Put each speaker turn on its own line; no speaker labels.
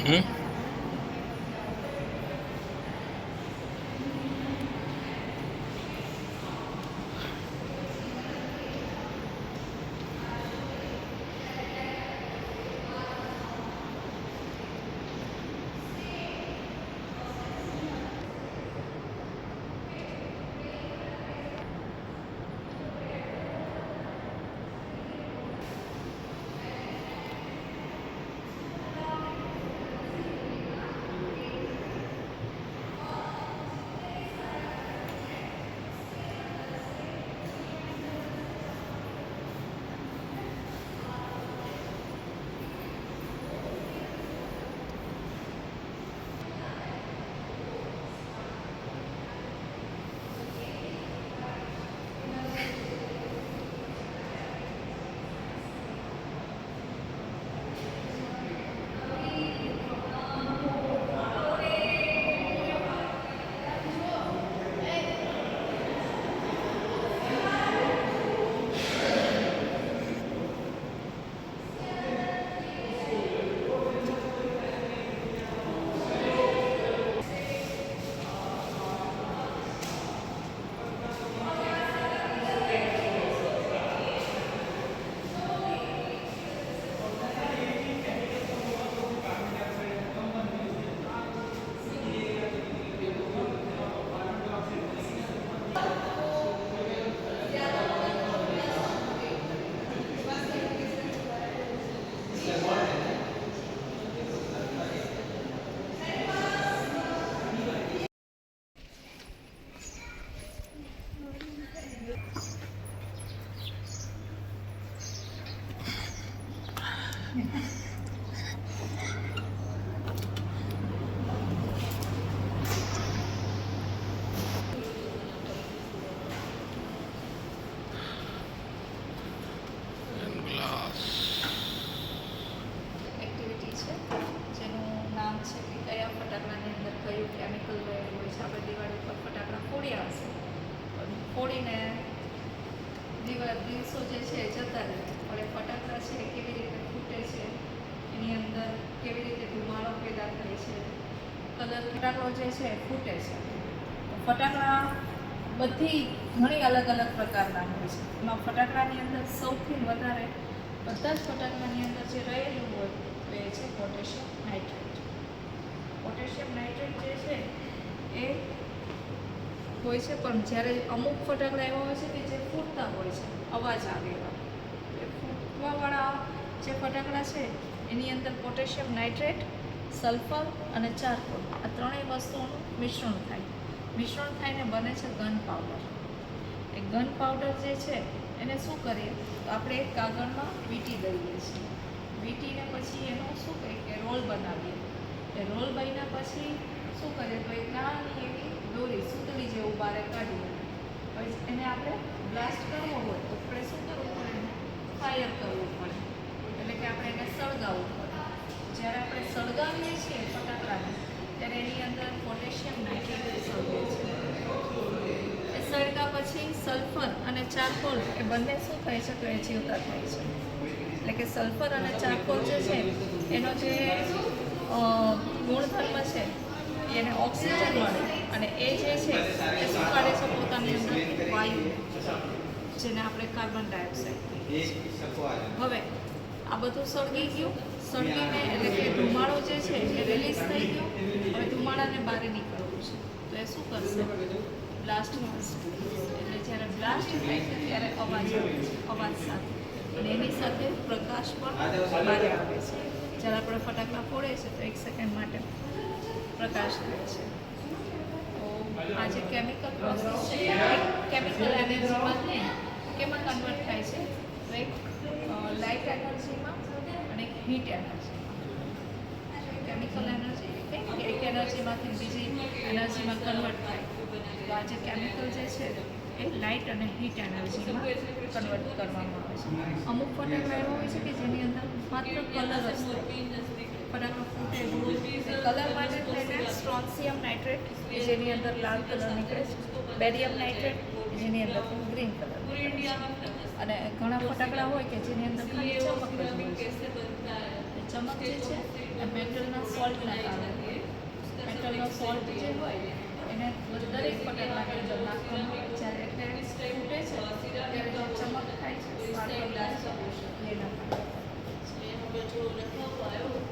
હમ
activity છે જેનું નામ છે કે કયા ફટાકડાની અંદર કયું કેમિકલ રહેલું હોય છે. આપણે દિવાળી ઉપર ફટાકડા ફોડ્યા હશે, ફોડીને દિવસો જે છે એ જતા રહે, પણ એ ફટાકડા છે એ કેવી રીતે ફૂટે છે, એની અંદર કેવી રીતે ધુમાડો પેદા થાય છે, કલર ફટાકડો જે છે એ ફૂટે છે. ફટાકડા બધી ઘણી અલગ અલગ પ્રકારના હોય છે. એમાં ફટાકડાની અંદર સૌથી વધારે બધા જ ફટાકડાની અંદર જે રહેલું હોય તો એ છે પોટેશિયમ નાઇટ્રેટ. પોટેશિયમ નાઇટ્રેટ જે છે એ હોય છે, પણ જ્યારે અમુક ફટાકડા એવા હોય છે કે જે ફૂટતા હોય છે, અવાજ આવે એવા, એ ફૂટવાવાળા જે ફટાકડા છે એની અંદર પોટેશિયમ નાઇટ્રેટ, સલ્ફર અને ચારકોલ આ ત્રણેય વસ્તુઓનું મિશ્રણ થાય. મિશ્રણ થઈને બને છે ગન પાવડર. એ ગન પાવડર જે છે એને શું કરીએ તો આપણે એક કાગળમાં વીંટી દઈએ છીએ. વીંટીને પછી એનો શું કહીએ કે રોલ બનાવીએ. એ રોલ બન્યા પછી શું કરીએ તો એક નાની એવી દોરી સૂતળી જેવું બહાર કાઢીએ. પછી એને આપણે બ્લાસ્ટ કરવો હોય તો આપણે શું કરવું પડે, એને ફાયર કરવું પડે, એટલે કે આપણે એને સળગાવવું પડે. જ્યારે આપણે સળગાવીએ છીએ ફટાકડાને ત્યારે એની અંદર પોટેશિયમ નાઇટ્રેટ સળગે છે. એ સળગા પછી સલ્ફર અને ચારકોલ એ બંને શું થાય છે તો એ જીવતા થાય છે. એટલે કે સલ્ફર અને ચારકોલ જે છે એનો જે ગુણધર્મ છે એને ઓક્સિજન મળે અને એ જે છે એ શું કાઢે છે પોતાની અંદર વાયુ, જેને આપણે કાર્બન ડાયોક્સાઇડ કહીએ છીએ. હવે આ બધું સળગી ગયું, સળગીને એટલે કે ધુમાડો જે છે એ રિલીઝ થઈ ગયો. હવે ધુમાડાને બહાર નીકળવું છે તો એ શું કરશે, બ્લાસ્ટ કરશે. એટલે જ્યારે બ્લાસ્ટ થાય છે ત્યારે અવાજ આવે છે, અવાજ સાથે, અને એની સાથે પ્રકાશ પણ બહાર આવે છે. જ્યારે આપણે ફટાકડા ફોડે છે તો 1 સેકન્ડ માટે પ્રકાશ થાય છે. તો આ જે કેમિકલ પ્રોસેસ છે એ કેમિકલ એનર્જીમાંથી કેમાં કન્વર્ટ થાય છે તો એક લાઇટ એનર્જીમાં અને એક હીટ એનર્જીમાં. કેમિકલ એનર્જી એક એનર્જીમાંથી બીજી એનર્જીમાં કન્વર્ટ થાય. તો આ જે કેમિકલ જે છે એ લાઇટ અને હીટ એનર્જીમાં કન્વર્ટ કરવામાં આવે છે. અમુક ફટાકડા એવા હોય છે કે જેની અંદર માત્ર કલર જ થાય, ફટાકડો ફૂટે કલર માટે થઈને સ્ટ્રોન્સિયમ નાઇટ્રેટ કે જેની અંદર લાલ કલર નીકળે છે, બેરિયમ નાઇટ્રેટ જેની અંદર ગ્રીન કલર, અને ઘણા ફટાકડા હોય કે જેની અંદર ખાલી ચમક જ હોય છે. ચમક જે છે એ મેટલના સોલ્ટના કારણે મેટલનો સોલ્ટ જે હોય એને દરેક ફટાકડાની અંદર નાખવાનું હોય જ્યારે એટલે ફૂટે છે ત્યારે જે ચમક થાય છે સ્પાર્કલ થાય છે એના કારણે
હવે જો લખો આવ્યો